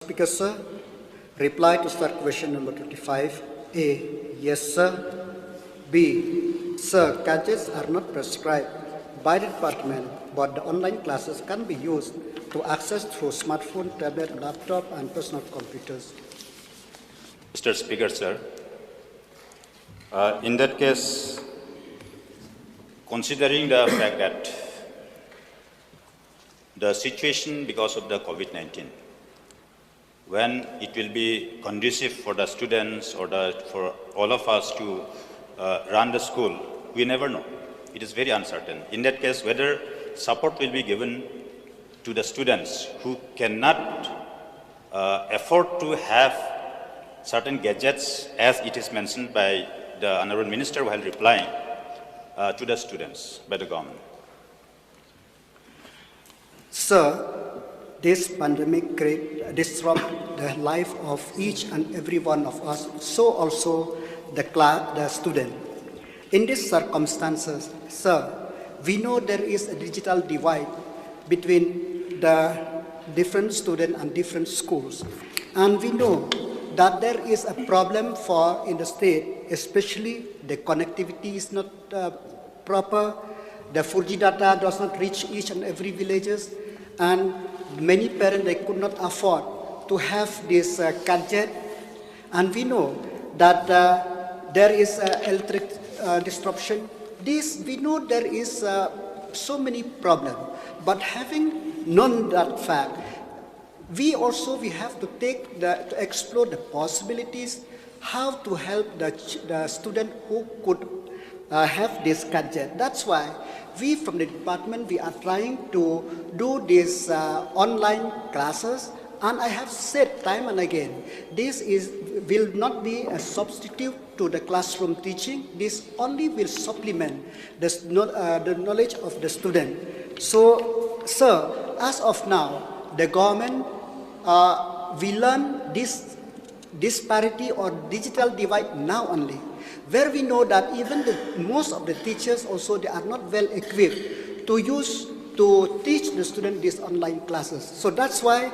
Speaker, sir. Reply to start question number 25. A. Yes, sir. B. Sir, gadgets are not prescribed by the department, but the online classes can be used to access through smartphone, tablet, laptop, and personal computers. Mr. Speaker, sir, in that case, considering the fact that the situation because of the COVID-19, when it will be conducive for the students or for all of us to run the school, we never know. It is very uncertain. In that case, whether support will be given to the students who cannot afford to have certain gadgets, as it is mentioned by the Honorable Minister while replying to the students by the government. Sir, this pandemic disrupt the life of each and every one of us, so also the student. In these circumstances, sir, we know there is a digital divide between the different students and different schools. And we know that there is a problem in the state, especially the connectivity is not proper, the 4G data does not reach each and every villages, and many parents, they could not afford to have this gadget. And we know that there is electric disruption. We know there is so many problems. But having known that fact, we have to explore the possibilities how to help the student who could have this gadget. That's why we from the department, we are trying to do these online classes. And I have said time and again, this will not be a substitute to the classroom teaching. This only will supplement the knowledge of the student. So, sir, as of now, the government, we learn this disparity or digital divide now only, where we know that even most of the teachers also, they are not well equipped to teach the student these online classes. So that's why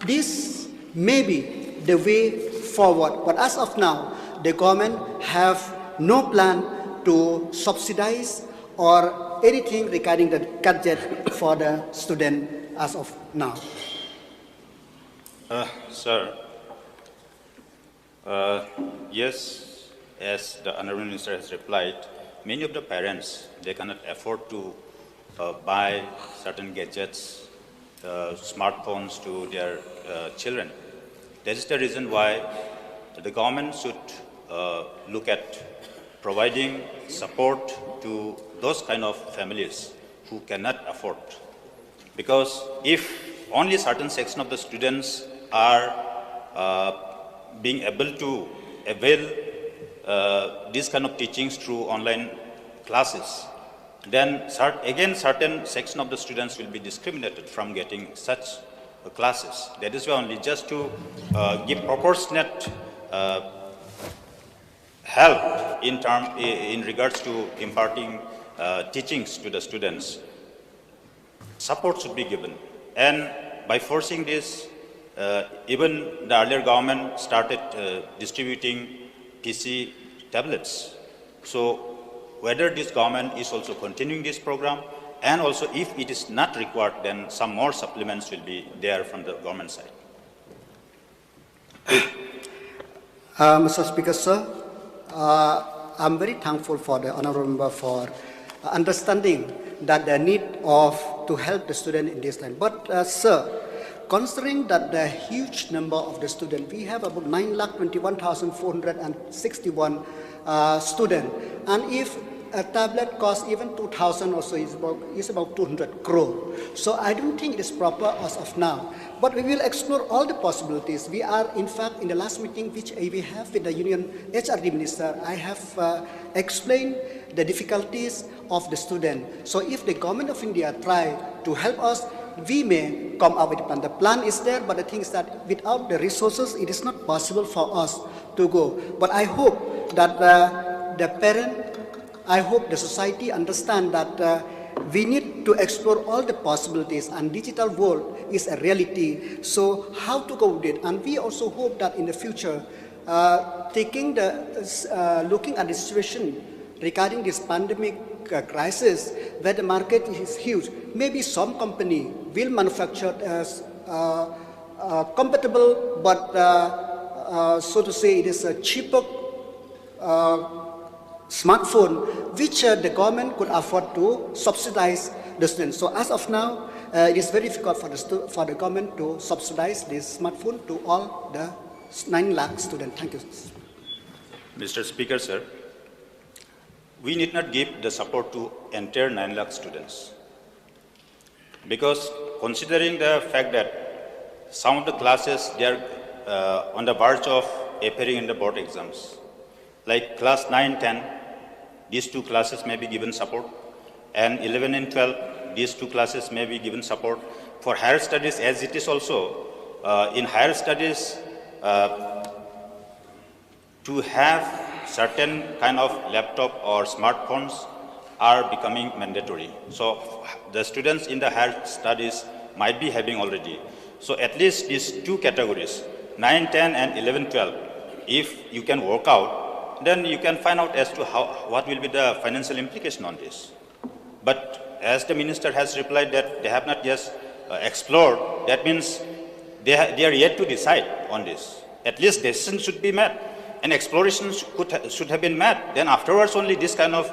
this may be the way forward. But as of now, the government have no plan to subsidize or anything regarding the gadget for the student as of now. Sir, yes, as the Honorable Minister has replied, many of the parents, they cannot afford to buy certain gadgets, smartphones to their children. That is the reason why the government should look at providing support to those kind of families who cannot afford. Because if only certain section of the students are being able to avail these kind of teachings through online classes, then again certain section of the students will be discriminated from getting such classes. That is why only just to give proportionate help in regards to imparting teachings to the students, support should be given. And by forcing this, even the earlier government started distributing PC tablets. So whether this government is also continuing this program, and also if it is not required, then some more supplements will be there from the government side. Mr. Speaker, sir, I'm very thankful for the Honourable Member for understanding that the need to help the student in this time. But sir, considering that the huge number of the students, we have about 9,21,461 students, and if a tablet costs even 2,000 or so, is about 200 crore. So I don't think it is proper as of now. But we will explore all the possibilities. We are, in fact, in the last meeting which we have with the Union HRD Minister, I have explained the difficulties of the student. So if the Government of India try to help us, we may come up with a plan. The plan is there, but the thing is that without the resources, it is not possible for us to go. But I hope that the parent, I hope the society understand that we need to explore all the possibilities, and digital world is a reality. So how to go with it? And we also hope that in the future, looking at the situation regarding this pandemic crisis, where the market is huge, maybe some company will manufacture as compatible, but so to say, it is a cheaper smartphone which the government could afford to subsidize the students. So as of now, it is very difficult for the government to subsidize this smartphone to all the 9 lakh students. Thank you. Mr. Speaker, sir, we need not give the support to entire 9 lakh students, because considering the fact that some of the classes, they are on the verge of appearing in the board exams, like class 9, 10, these 2 classes may be given support, and 11 and 12, these 2 classes may be given support. For higher studies, as it is also, in higher studies, to have certain kind of laptop or smartphones are becoming mandatory. So the students in the higher studies might be having already. So at least these 2 categories, 9, 10 and 11, 12, if you can work out, then you can find out as to what will be the financial implication on this. But as the minister has replied that they have not yet explored, that means they are yet to decide on this. At least decision should be made, and exploration should have been made. Then afterwards only this kind of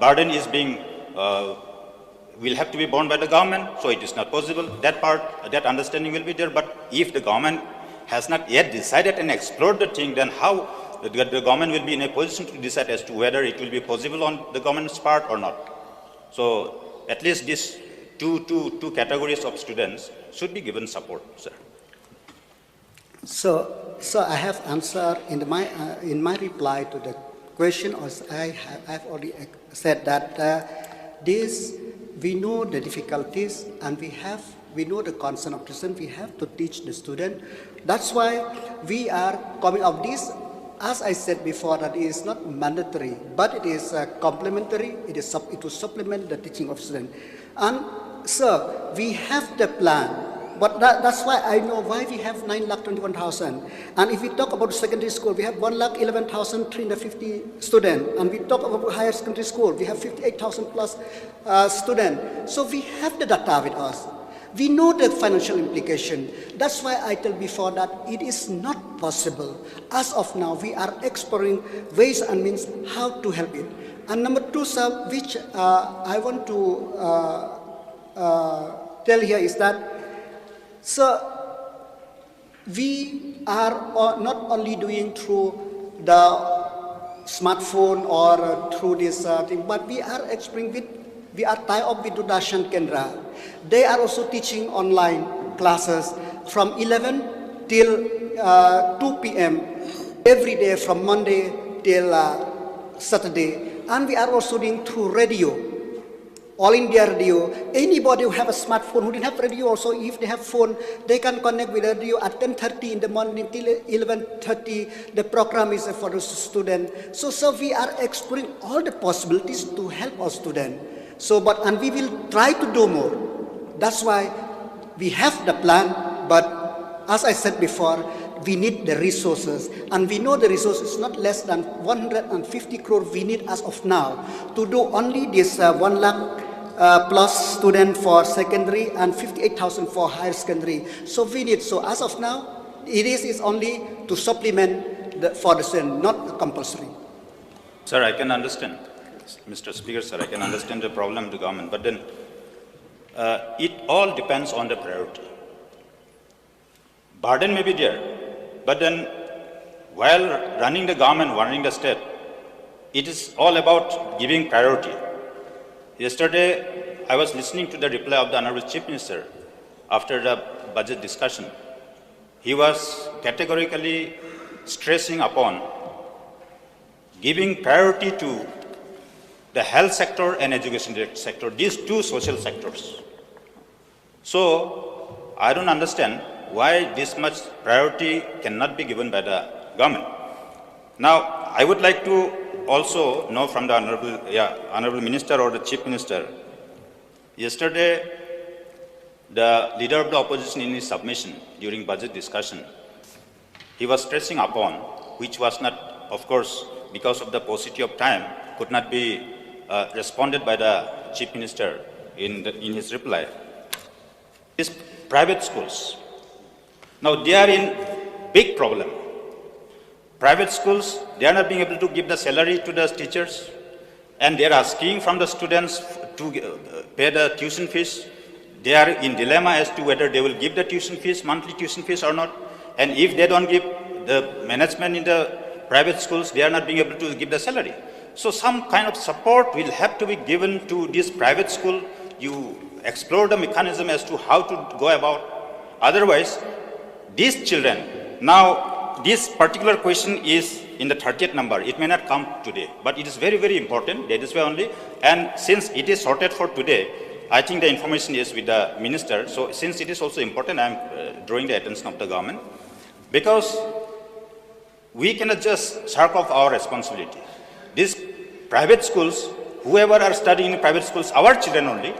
burden is being, will have to be borne by the government, so it is not possible. That part, that understanding will be there, but if the government has not yet decided and explored the thing, then how the government will be in a position to decide as to whether it will be possible on the government's part or not. So at least these two categories of students should be given support, sir. So I have answered in my reply to the question. I've already said that we know the difficulties, and we know the concern of the student. We have to teach the student. That's why we are coming up with this. As I said before, that it is not mandatory, but it is complementary. It will supplement the teaching of students. And sir, we have the plan. But that's why I know why we have 9,21,000. And if we talk about secondary school, we have 1,11,350 students. And we talk about higher secondary school, we have 58,000 plus students. So we have the data with us. We know the financial implication. That's why I tell before that it is not possible. As of now, we are exploring ways and means how to help it. And number 2, sir, which I want to tell here is that, sir, we are not only doing through the smartphone or through this thing, but we are exploring we are tied up with Dudashan Kendra. They are also teaching online classes from 11 till 2 p.m. every day from Monday till Saturday. And we are also doing through radio, All India Radio. Anybody who have a smartphone who didn't have radio also, if they have phone, they can connect with radio at 10:30 in the morning till 11:30. The program is for the student. So we are exploring all the possibilities to help our student. And we will try to do more. That's why we have the plan, but as I said before, we need the resources. And we know the resources not less than 150 crore we need as of now to do only this 1 lakh plus student for secondary and 58,000 for higher secondary. So we need, as of now, it is only to supplement for the student, not compulsory. Sir, I can understand. Mr. Speaker, sir, I can understand the problem of the government, but then it all depends on the priority. Burden may be there, but then while running the government, running the state, it is all about giving priority. Yesterday, I was listening to the reply of the Honorable Chief Minister after the budget discussion. He was categorically stressing upon giving priority to the health sector and education sector, these 2 social sectors. So I don't understand why this much priority cannot be given by the government. Now, I would like to also know from the Honorable Minister or the Chief Minister, Yesterday, the leader of the opposition in his submission during budget discussion, he was stressing upon, which was not, of course, because of the paucity of time, could not be responded by the Chief Minister in his reply. These private schools, now they are in big problem. Private schools, they are not being able to give the salary to the teachers, and they are asking from the students to pay the tuition fees. They are in dilemma as to whether they will give the tuition fees, monthly tuition fees or not. And if they don't give, the management in the private schools, they are not being able to give the salary. So some kind of support will have to be given to this private school. You explore the mechanism as to how to go about. Otherwise, these children, now this particular question is in the 30th number. It may not come today, but it is very, very important. That is why only. And since it is sorted for today, I think the information is with the minister. So since it is also important, I am drawing the attention of the government. Because we cannot just shirk off our responsibility. These private schools, whoever are studying in private schools, our children only.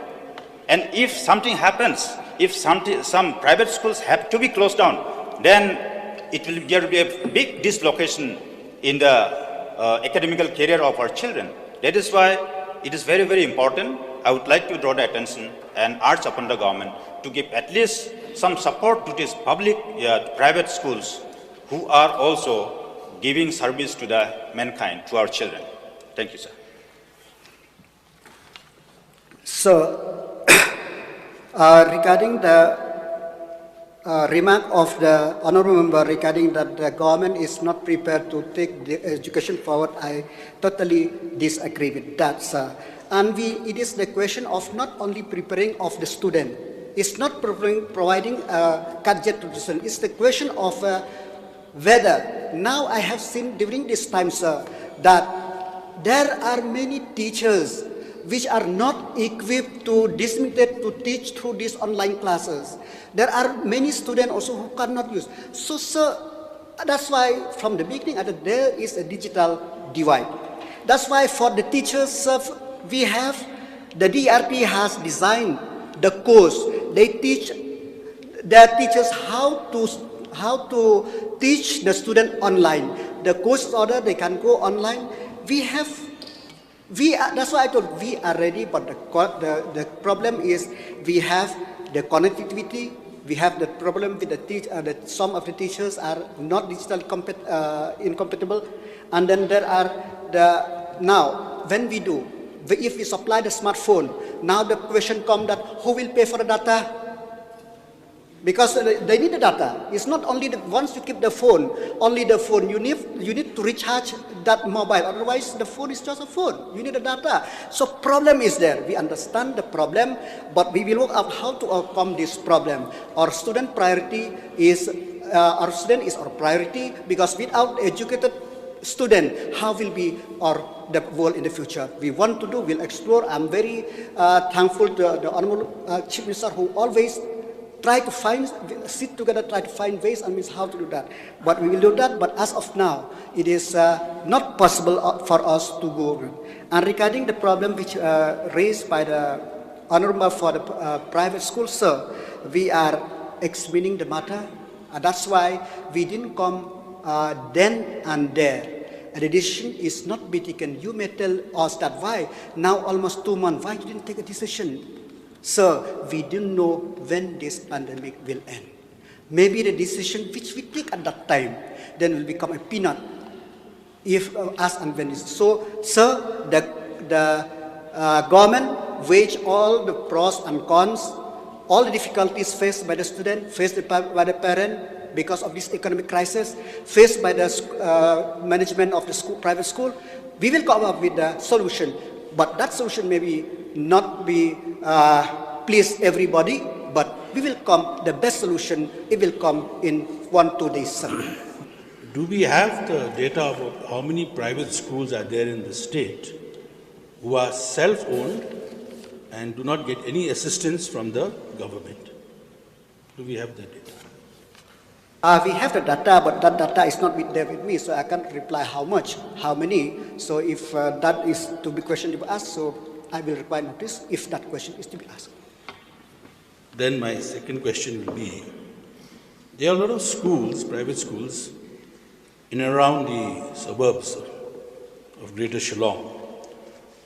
And if something happens, if some private schools have to be closed down, then there will be a big dislocation in the academical career of our children. That is why it is very, very important. I would like to draw the attention and urge upon the government to give at least some support to these public, private schools who are also giving service to the mankind, to our children. Thank you, sir. So, regarding the remark of the honourable member regarding that the government is not prepared to take the education forward, I totally disagree with that, sir. And it is the question of not only preparing of the student, it's not providing a gadget to the student, it's the question of whether, now I have seen during this time, sir, that there are many teachers which are not equipped to disseminate, to teach through these online classes. There are many students also who cannot use. So, sir, that's why from the beginning there is a digital divide. That's why for the teachers, sir, we have, the DRP has designed the course. They teach their teachers how to teach the student online. The course order, they can go online. That's why I told we are ready, but the problem is we have the connectivity. We have the problem with that some of the teachers are not digitally incompatible, and then there are now when we do, if we supply the smartphone, now the question comes that who will pay for the data? Because they need the data. It's not only once you keep the phone, only the phone. You need to recharge that mobile. Otherwise, the phone is just a phone. You need the data. So problem is there. We understand the problem, but we will work out how to overcome this problem. Our student priority is our priority, because without educated student, how will be the world in the future? We want to do. We'll explore. I'm very thankful to the honourable Chief Minister who always sit together, try to find ways and means how to do that. But we will do that, but as of now, it is not possible for us to go. And regarding the problem which raised by the honourable for the private schools, sir, we are examining the matter. And that's why we didn't come then and there. And the decision is not be taken. You may tell us that why, now almost 2 months, why you didn't take a decision? Sir, we didn't know when this pandemic will end. Maybe the decision which we take at that time then will become a peanut if as and when. So, sir, the government weighs all the pros and cons, all the difficulties faced by the student, faced by the parent because of this economic crisis, faced by the management of the private school. We will come up with the solution, but that solution may not be please everybody, but we will come, the best solution, it will come in 1-2 days, sir. Do we have the data about how many private schools are there in the state who are self-owned and do not get any assistance from the government? Do we have the data? We have the data, but that data is not there with me, so I can't reply how much, how many. So if that is to be questioned to us, so I will require notice if that question is to be asked. Then my second question will be, there are a lot of schools, private schools, in and around the suburbs of Greater Shillong,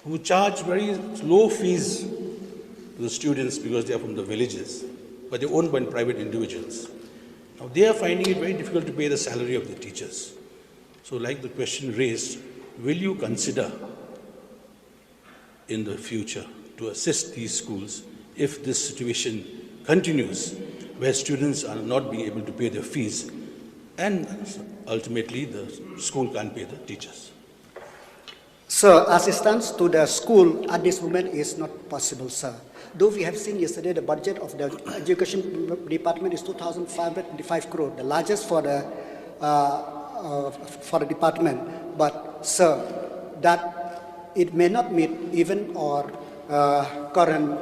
who charge very low fees to the students because they are from the villages, but they're owned by private individuals. Now they are finding it very difficult to pay the salary of the teachers. So like the question raised, will you consider in the future to assist these schools if this situation continues, where students are not being able to pay their fees and ultimately the school can't pay the teachers? Sir, assistance to the school at this moment is not possible, sir. Though we have seen yesterday the budget of the education department is 2,525 crore, the largest for the department. But, sir, that it may not meet even our current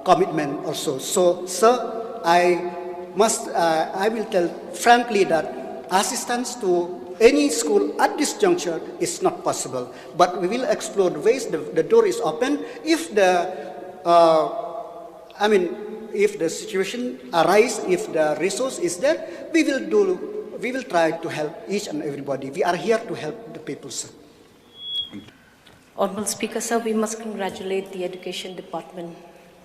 commitment also. So, sir, I will tell frankly that assistance to any school at this juncture is not possible. But we will explore the ways. The door is open. If if the situation arises, if the resource is there, we will try to help each and everybody. We are here to help the people, sir. Honorable Speaker, sir, we must congratulate the Education Department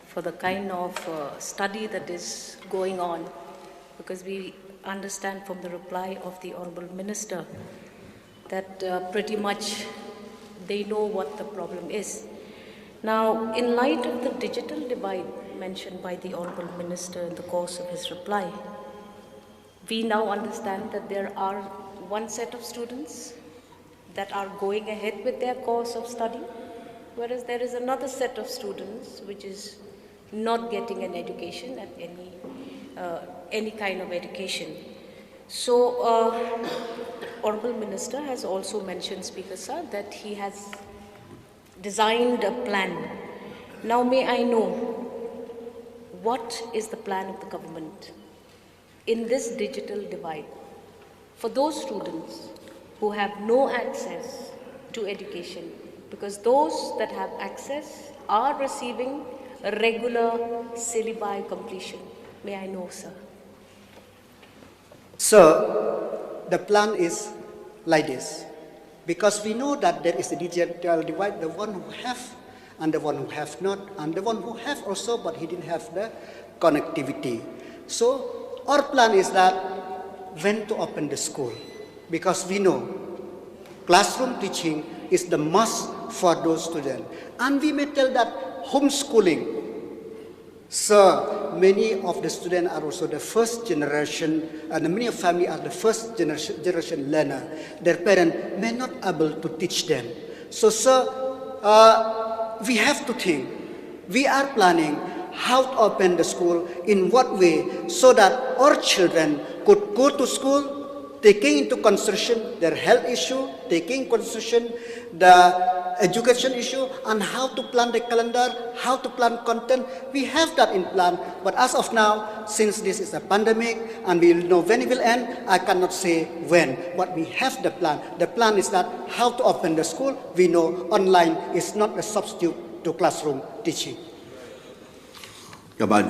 for the kind of study that is going on, because we understand from the reply of the Honorable Minister that pretty much they know what the problem is. Now, in light of the digital divide mentioned by the Honorable Minister in the course of his reply, we now understand that there are one set of students that are going ahead with their course of study, whereas there is another set of students which is not getting an education at any kind of education. So, Honorable Minister has also mentioned, Speaker Sir, that he has designed a plan. Now may I know, what is the plan of the government in this digital divide for those students who have no access to education, because those that have access are receiving a regular syllabi completion? May I know, sir? Sir, the plan is like this. Because we know that there is a digital divide, the one who have and the one who have not, and the one who have also, but he didn't have the connectivity. So our plan is that when to open the school, because we know classroom teaching is the must for those students. And we may tell that homeschooling. Sir, many of the students are also the first generation, and many of family are the first generation learner. Their parents may not able to teach them. So, sir, we have to think. We are planning how to open the school, in what way, so that our children could go to school, taking into consideration their health issue, taking into consideration the education issue, and how to plan the calendar, how to plan content. We have that in plan, but as of now, since this is a pandemic and we will know when it will end, I cannot say when, but we have the plan. The plan is that how to open the school. We know online is not a substitute to classroom teaching. Please.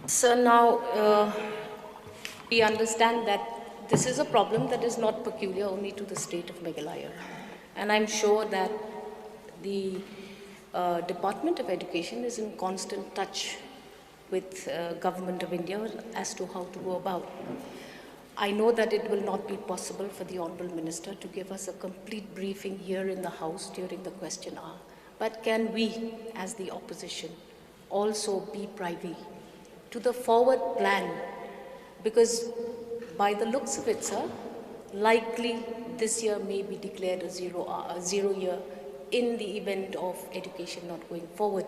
So now we understand that this is a problem that is not peculiar only to the state of Meghalaya. And I'm sure that the Department of Education is in constant touch with Government of India as to how to go about. I know that it will not be possible for the Honorable Minister to give us a complete briefing here in the House during the question hour. But can we, as the opposition, also be privy to the forward plan? Because by the looks of it, sir, likely this year may be declared a zero year in the event of education not going forward.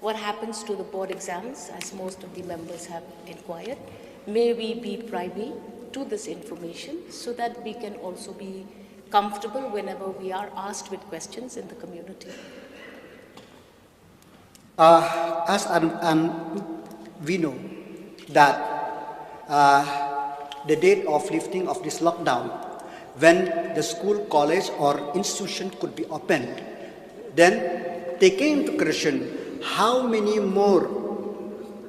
What happens to the board exams, as most of the members have inquired? May we be privy to this information so that we can also be comfortable whenever we are asked with questions in the community? We know that the date of lifting of this lockdown when the school, college or institution could be opened. Then taking into consideration how many more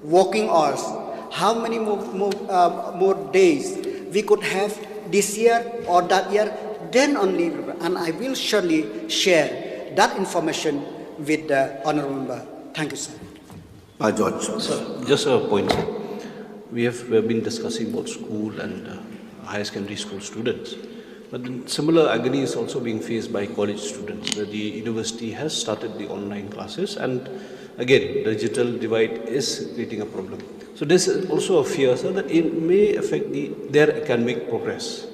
working hours, how many more days we could have this year or that year, then only, and I will surely share that information with the honorable member. Thank you, sir. George. Sir, just a point, sir. We've been discussing about school and higher secondary school students. But similar agony is also being faced by college students, where the university has started the online classes, and again, the digital divide is creating a problem. So this is also a fear, sir, that it may affect their academic progress.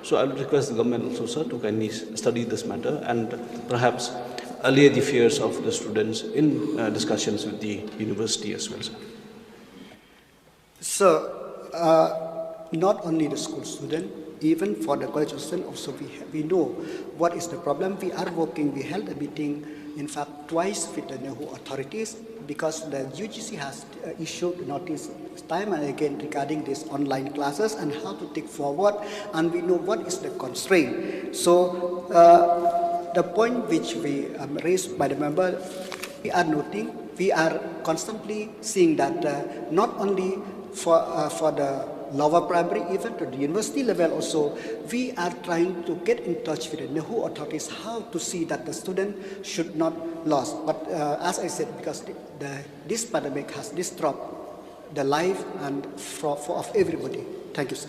So I would request the government also, sir, to kindly study this matter and perhaps allay the fears of the students in discussions with the university as well, sir. So, not only the school student, even for the college student also we know what is the problem. We are working, we held a meeting, in fact, twice with the NEHU authorities, because the UGC has issued notice time and again regarding these online classes and how to take forward, and we know what is the constraint. So, the point which we raised by the member, we are noting, we are constantly seeing that not only for the lower primary, even to the university level also, we are trying to get in touch with the NEHU authorities how to see that the student should not lose. But as I said, because this pandemic has disrupted the life and of everybody. Thank you, sir.